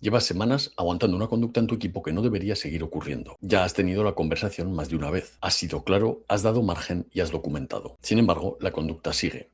Llevas semanas aguantando una conducta en tu equipo que no debería seguir ocurriendo. Ya has tenido la conversación más de una vez. Has sido claro, has dado margen y has documentado. Sin embargo, la conducta sigue.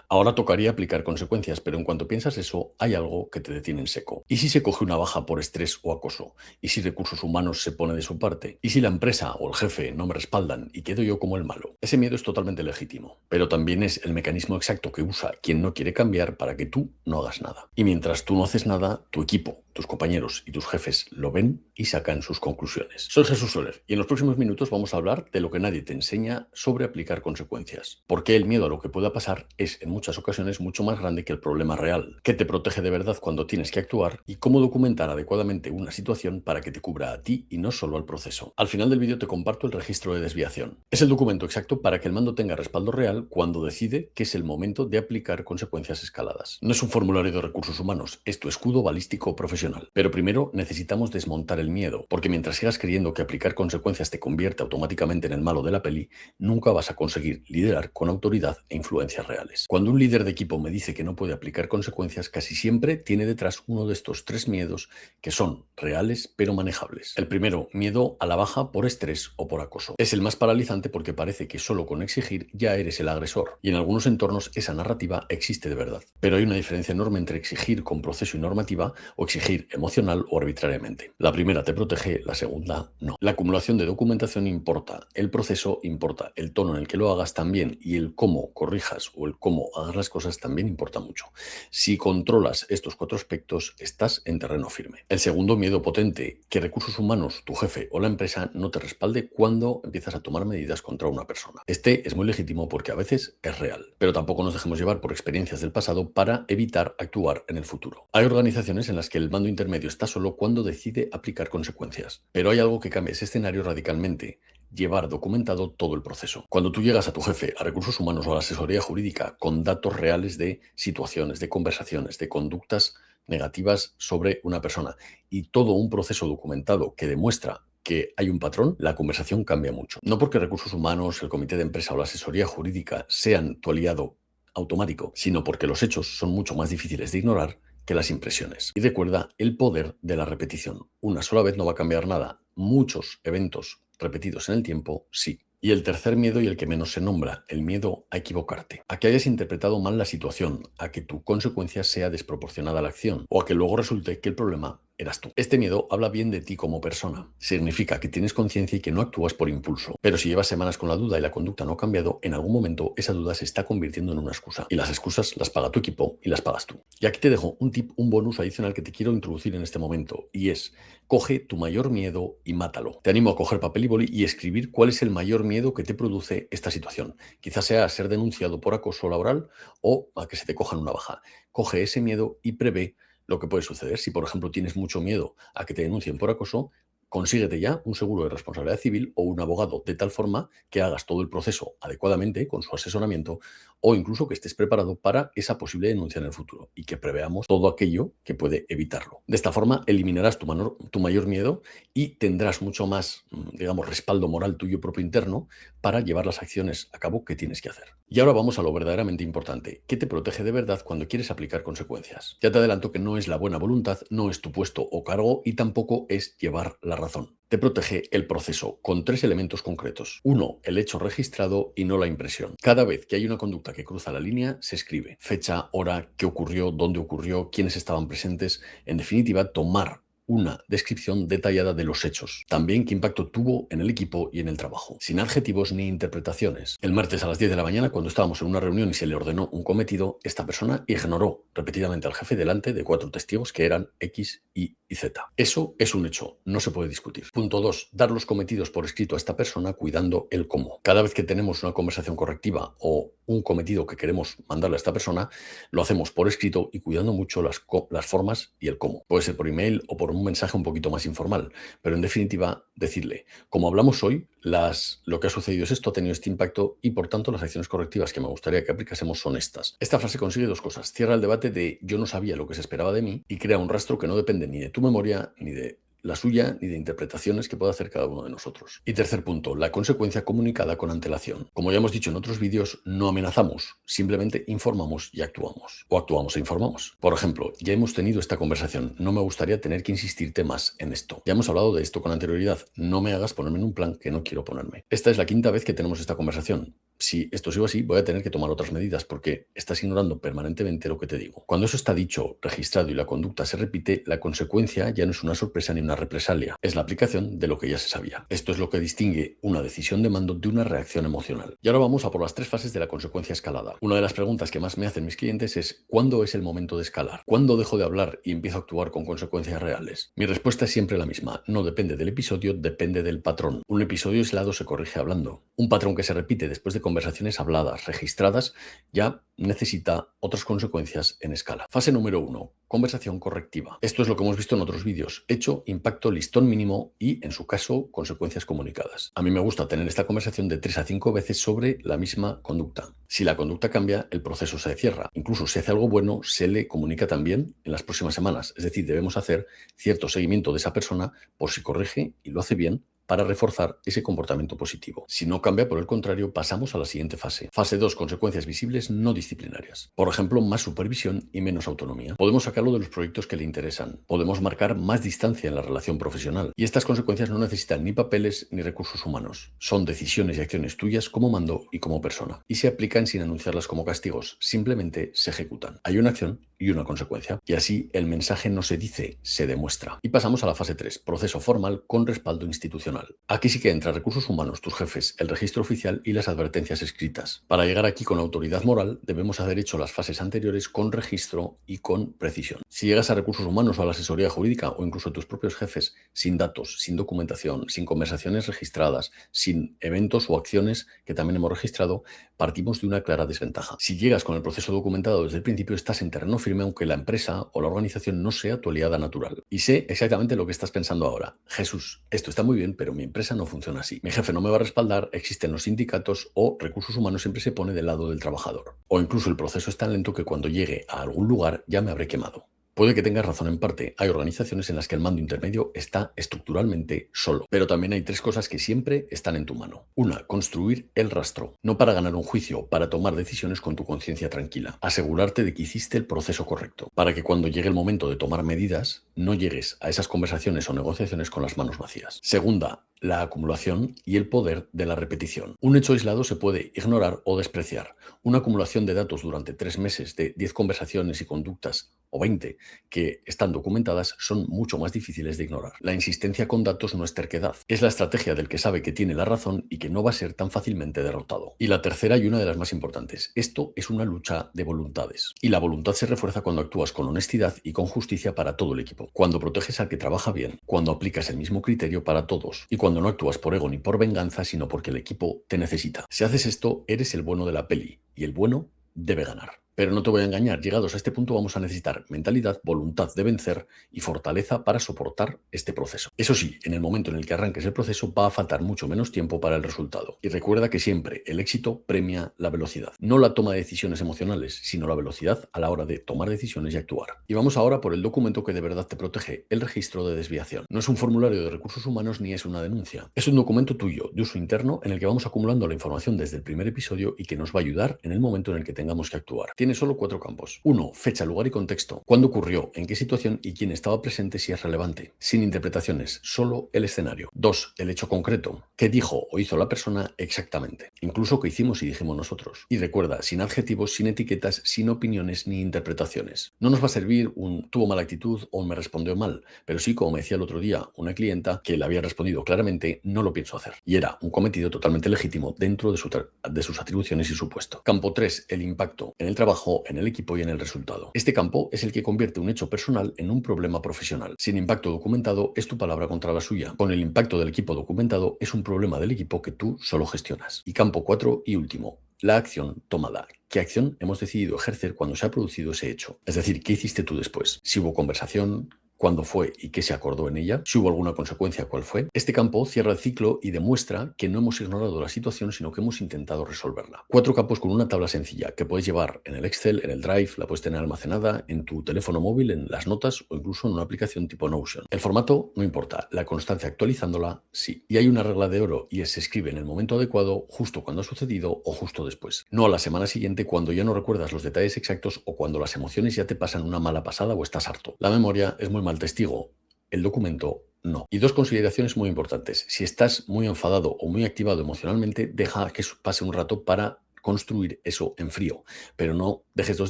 Ahora tocaría aplicar consecuencias, pero en cuanto piensas eso, hay algo que te detiene en seco. ¿Y si se coge una baja por estrés o acoso? ¿Y si recursos humanos se pone de su parte? ¿Y si la empresa o el jefe no me respaldan y quedo yo como el malo? Ese miedo es totalmente legítimo, pero también es el mecanismo exacto que usa quien no quiere cambiar para que tú no hagas nada. Y mientras tú no haces nada, tu equipo, tus compañeros y tus jefes lo ven y sacan sus conclusiones. Soy Jesús Soler y en los próximos minutos vamos a hablar de lo que nadie te enseña sobre aplicar consecuencias. Porque el miedo a lo que pueda pasar es en muchas ocasiones mucho más grande que el problema real. ¿Qué te protege de verdad cuando tienes que actuar? Y cómo documentar adecuadamente una situación para que te cubra a ti y no solo al proceso. Al final del vídeo te comparto el registro de desviación. Es el documento exacto para que el mando tenga respaldo real cuando decide que es el momento de aplicar consecuencias escaladas. No es un formulario de recursos humanos, es tu escudo balístico profesional. Pero primero necesitamos desmontar el miedo, porque mientras sigas creyendo que aplicar consecuencias te convierte automáticamente en el malo de la peli, nunca vas a conseguir liderar con autoridad e influencias reales. Cuando un líder de equipo me dice que no puede aplicar consecuencias, casi siempre tiene detrás uno de estos tres miedos que son reales pero manejables. El primero, miedo a la baja por estrés o por acoso. Es el más paralizante porque parece que solo con exigir ya eres el agresor, y en algunos entornos esa narrativa existe de verdad. Pero hay una diferencia enorme entre exigir con proceso y normativa o exigir emocional o arbitrariamente. La primera te protege, la segunda no. La acumulación de documentación importa, el proceso importa, el tono en el que lo hagas también, y el cómo corrijas o el cómo hagas las cosas también importa mucho. Si controlas estos cuatro aspectos, estás en terreno firme. El segundo miedo potente, que recursos humanos, tu jefe o la empresa no te respalde cuando empiezas a tomar medidas contra una persona. Este es muy legítimo porque a veces es real, pero tampoco nos dejemos llevar por experiencias del pasado para evitar actuar en el futuro. Hay organizaciones en las que el mando intermedio está solo cuando decide aplicar consecuencias, pero hay algo que cambia ese escenario radicalmente: llevar documentado todo el proceso. Cuando tú llegas a tu jefe, a recursos humanos o a la asesoría jurídica con datos reales de situaciones, de conversaciones, de conductas negativas sobre una persona y todo un proceso documentado que demuestra que hay un patrón, la conversación cambia mucho. No porque recursos humanos, el comité de empresa o la asesoría jurídica sean tu aliado automático, sino porque los hechos son mucho más difíciles de ignorar que las impresiones. Y recuerda el poder de la repetición. Una sola vez no va a cambiar nada. Muchos eventos repetidos en el tiempo, sí. Y el tercer miedo, y el que menos se nombra, el miedo a equivocarte, a que hayas interpretado mal la situación, a que tu consecuencia sea desproporcionada a la acción, o a que luego resulte que el problema eras tú. Este miedo habla bien de ti como persona. Significa que tienes conciencia y que no actúas por impulso. Pero si llevas semanas con la duda y la conducta no ha cambiado, en algún momento esa duda se está convirtiendo en una excusa. Y las excusas las paga tu equipo y las pagas tú. Y aquí te dejo un tip, un bonus adicional que te quiero introducir en este momento, y es: coge tu mayor miedo y mátalo. Te animo a coger papel y boli y escribir cuál es el mayor miedo que te produce esta situación. Quizás sea a ser denunciado por acoso laboral o a que se te cojan una baja. Coge ese miedo y prevé lo que puede suceder. Si, por ejemplo, tienes mucho miedo a que te denuncien por acoso, consíguete ya un seguro de responsabilidad civil o un abogado, de tal forma que hagas todo el proceso adecuadamente con su asesoramiento, o incluso que estés preparado para esa posible denuncia en el futuro y que preveamos todo aquello que puede evitarlo. De esta forma eliminarás tu mayor miedo y tendrás mucho más, digamos, respaldo moral tuyo propio interno para llevar las acciones a cabo que tienes que hacer. Y ahora vamos a lo verdaderamente importante: ¿qué te protege de verdad cuando quieres aplicar consecuencias? Ya te adelanto que no es la buena voluntad, no es tu puesto o cargo y tampoco es llevar la razón. Te protege el proceso con tres elementos concretos. Uno, el hecho registrado y no la impresión. Cada vez que hay una conducta que cruza la línea, se escribe fecha, hora, qué ocurrió, dónde ocurrió, quiénes estaban presentes. En definitiva, tomar una descripción detallada de los hechos. También qué impacto tuvo en el equipo y en el trabajo, sin adjetivos ni interpretaciones. El martes a las 10 de la mañana, cuando estábamos en una reunión y se le ordenó un cometido, esta persona ignoró repetidamente al jefe delante de 4 testigos que eran X, Y y Z. Eso es un hecho, no se puede discutir. Punto 2. Dar los cometidos por escrito a esta persona cuidando el cómo. Cada vez que tenemos una conversación correctiva o un cometido que queremos mandarle a esta persona, lo hacemos por escrito y cuidando mucho las formas y el cómo. Puede ser por email o por un mensaje un poquito más informal, pero en definitiva decirle: como hablamos hoy, lo que ha sucedido es esto, ha tenido este impacto y por tanto las acciones correctivas que me gustaría que aplicásemos son estas. Esta frase consigue dos cosas: cierra el debate de yo no sabía lo que se esperaba de mí y crea un rastro que no depende ni de tu memoria ni de la suya ni de interpretaciones que pueda hacer cada uno de nosotros. Y tercer punto, la consecuencia comunicada con antelación. Como ya hemos dicho en otros vídeos, no amenazamos, simplemente informamos y actuamos. O actuamos e informamos. Por ejemplo, ya hemos tenido esta conversación, no me gustaría tener que insistirte más en esto. Ya hemos hablado de esto con anterioridad, no me hagas ponerme en un plan que no quiero ponerme. Esta es la quinta vez que tenemos esta conversación. Si esto sigue así, voy a tener que tomar otras medidas porque estás ignorando permanentemente lo que te digo. Cuando eso está dicho, registrado y la conducta se repite, la consecuencia ya no es una sorpresa ni una represalia, es la aplicación de lo que ya se sabía. Esto es lo que distingue una decisión de mando de una reacción emocional. Y ahora vamos a por las 3 fases de la consecuencia escalada. Una de las preguntas que más me hacen mis clientes es ¿cuándo es el momento de escalar? ¿Cuándo dejo de hablar y empiezo a actuar con consecuencias reales? Mi respuesta es siempre la misma. No depende del episodio, depende del patrón. Un episodio aislado se corrige hablando. Un patrón que se repite después de conversaciones habladas, registradas, ya necesita otras consecuencias en escala. Fase número 1. Conversación correctiva. Esto es lo que hemos visto en otros vídeos. Hecho, impacto, listón mínimo y, en su caso, consecuencias comunicadas. A mí me gusta tener esta conversación de 3 a 5 veces sobre la misma conducta. Si la conducta cambia, el proceso se cierra. Incluso si hace algo bueno, se le comunica también en las próximas semanas. Es decir, debemos hacer cierto seguimiento de esa persona por si corrige y lo hace bien, para reforzar ese comportamiento positivo. Si no cambia, por el contrario, pasamos a la siguiente fase. Fase 2, consecuencias visibles no disciplinarias. Por ejemplo, más supervisión y menos autonomía. Podemos sacarlo de los proyectos que le interesan. Podemos marcar más distancia en la relación profesional. Y estas consecuencias no necesitan ni papeles ni recursos humanos. Son decisiones y acciones tuyas como mando y como persona. Y se aplican sin anunciarlas como castigos. Simplemente se ejecutan. Hay una acción y una consecuencia. Y así el mensaje no se dice, se demuestra. Y pasamos a la fase 3, proceso formal con respaldo institucional. Aquí sí que entra recursos humanos, tus jefes, el registro oficial y las advertencias escritas. Para llegar aquí con autoridad moral, debemos haber hecho las fases anteriores con registro y con precisión. Si llegas a recursos humanos o a la asesoría jurídica o incluso a tus propios jefes sin datos, sin documentación, sin conversaciones registradas, sin eventos o acciones que también hemos registrado, partimos de una clara desventaja. Si llegas con el proceso documentado desde el principio, estás en terreno firme aunque la empresa o la organización no sea tu aliada natural. Y sé exactamente lo que estás pensando ahora. Jesús, esto está muy bien, pero mi empresa no funciona así. Mi jefe no me va a respaldar, existen los sindicatos o recursos humanos siempre se pone del lado del trabajador. O incluso el proceso es tan lento que cuando llegue a algún lugar ya me habré quemado. Puede que tengas razón en parte. Hay organizaciones en las que el mando intermedio está estructuralmente solo. Pero también hay 3 cosas que siempre están en tu mano. Una, construir el rastro. No para ganar un juicio, para tomar decisiones con tu conciencia tranquila. Asegurarte de que hiciste el proceso correcto. Para que cuando llegue el momento de tomar medidas, no llegues a esas conversaciones o negociaciones con las manos vacías. Segunda, la acumulación y el poder de la repetición. Un hecho aislado se puede ignorar o despreciar. Una acumulación de datos durante 3 meses de 10 conversaciones y conductas o 20 que están documentadas son mucho más difíciles de ignorar. La insistencia con datos no es terquedad. Es la estrategia del que sabe que tiene la razón y que no va a ser tan fácilmente derrotado. Y la tercera y una de las más importantes. Esto es una lucha de voluntades. Y la voluntad se refuerza cuando actúas con honestidad y con justicia para todo el equipo. Cuando proteges al que trabaja bien. Cuando aplicas el mismo criterio para todos. Y cuando no actúas por ego ni por venganza, sino porque el equipo te necesita. Si haces esto, eres el bueno de la peli. Y el bueno debe ganar. Pero no te voy a engañar, llegados a este punto vamos a necesitar mentalidad, voluntad de vencer y fortaleza para soportar este proceso. Eso sí, en el momento en el que arranques el proceso va a faltar mucho menos tiempo para el resultado. Y recuerda que siempre el éxito premia la velocidad. No la toma de decisiones emocionales, sino la velocidad a la hora de tomar decisiones y actuar. Y vamos ahora por el documento que de verdad te protege, el registro de desviación. No es un formulario de recursos humanos ni es una denuncia. Es un documento tuyo, de uso interno, en el que vamos acumulando la información desde el primer episodio y que nos va a ayudar en el momento en el que tengamos que actuar. Tiene solo 4 campos. 1. Fecha, lugar y contexto. ¿Cuándo ocurrió? ¿En qué situación? ¿Y quién estaba presente si es relevante? Sin interpretaciones, solo el escenario. 2. El hecho concreto. ¿Qué dijo o hizo la persona exactamente? Incluso qué hicimos y dijimos nosotros. Y recuerda, sin adjetivos, sin etiquetas, sin opiniones ni interpretaciones. No nos va a servir un tuvo mala actitud o un me respondió mal, pero sí, como me decía el otro día una clienta que le había respondido claramente, no lo pienso hacer. Y era un cometido totalmente legítimo dentro de sus atribuciones y su puesto. Campo 3. El impacto en el trabajo, en el equipo y en el resultado. Este campo es el que convierte un hecho personal en un problema profesional. Sin impacto documentado es tu palabra contra la suya. Con el impacto del equipo documentado es un problema del equipo que tú solo gestionas. Y campo 4 y último. La acción tomada. ¿Qué acción hemos decidido ejercer cuando se ha producido ese hecho? Es decir, ¿qué hiciste tú después? Si hubo conversación, cuándo fue y qué se acordó en ella, si hubo alguna consecuencia, cuál fue. Este campo cierra el ciclo y demuestra que no hemos ignorado la situación, sino que hemos intentado resolverla. 4 campos con una tabla sencilla que puedes llevar en el Excel, en el Drive, la puedes tener almacenada en tu teléfono móvil, en las notas o incluso en una aplicación tipo Notion. El formato no importa, la constancia actualizándola sí. Y hay una regla de oro y es: se escribe en el momento adecuado, justo cuando ha sucedido o justo después. No a la semana siguiente, cuando ya no recuerdas los detalles exactos o cuando las emociones ya te pasan una mala pasada o estás harto. La memoria es muy mal testigo, el documento no. Y 2 consideraciones muy importantes: si estás muy enfadado o muy activado emocionalmente, deja que pase un rato para construir eso en frío, pero no dejes 2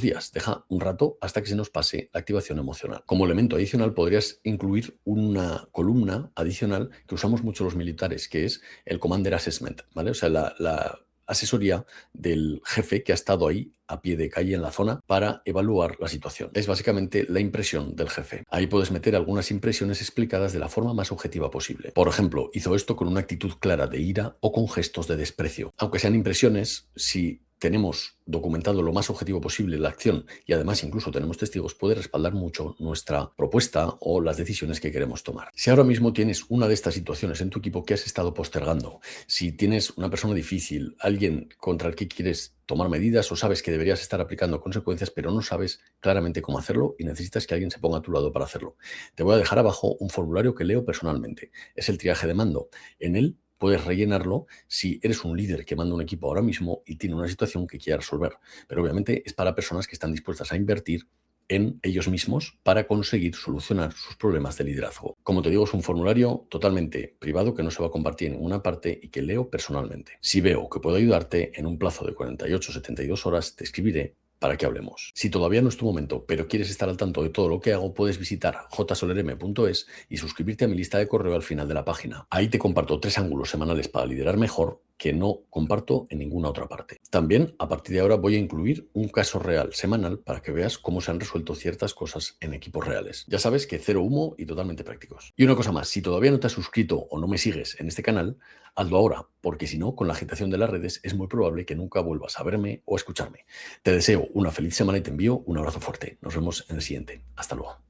días, deja un rato hasta que se nos pase la activación emocional. Como elemento adicional podrías incluir una columna adicional que usamos mucho los militares, que es el Commander Assessment, ¿vale? O sea, la asesoría del jefe que ha estado ahí a pie de calle en la zona para evaluar la situación. Es básicamente la impresión del jefe. Ahí puedes meter algunas impresiones explicadas de la forma más objetiva posible. Por ejemplo, hizo esto con una actitud clara de ira o con gestos de desprecio. Aunque sean impresiones, si tenemos documentado lo más objetivo posible la acción y además incluso tenemos testigos, puede respaldar mucho nuestra propuesta o las decisiones que queremos tomar. Si ahora mismo tienes una de estas situaciones en tu equipo que has estado postergando, si tienes una persona difícil, alguien contra el que quieres tomar medidas o sabes que deberías estar aplicando consecuencias, pero no sabes claramente cómo hacerlo y necesitas que alguien se ponga a tu lado para hacerlo, te voy a dejar abajo un formulario que leo personalmente. Es el triaje de mando. En él puedes rellenarlo si eres un líder que manda un equipo ahora mismo y tiene una situación que quiere resolver. Pero obviamente es para personas que están dispuestas a invertir en ellos mismos para conseguir solucionar sus problemas de liderazgo. Como te digo, es un formulario totalmente privado que no se va a compartir en ninguna parte y que leo personalmente. Si veo que puedo ayudarte, en un plazo de 48-72 horas te escribiré para que hablemos. Si todavía no es tu momento, pero quieres estar al tanto de todo lo que hago, puedes visitar jsolerm.es y suscribirte a mi lista de correo al final de la página. Ahí te comparto 3 ángulos semanales para liderar mejor que no comparto en ninguna otra parte. También, a partir de ahora, voy a incluir un caso real semanal para que veas cómo se han resuelto ciertas cosas en equipos reales. Ya sabes que cero humo y totalmente prácticos. Y una cosa más: si todavía no te has suscrito o no me sigues en este canal, hazlo ahora, porque si no, con la agitación de las redes es muy probable que nunca vuelvas a verme o escucharme. Te deseo una feliz semana y te envío un abrazo fuerte. Nos vemos en el siguiente. Hasta luego.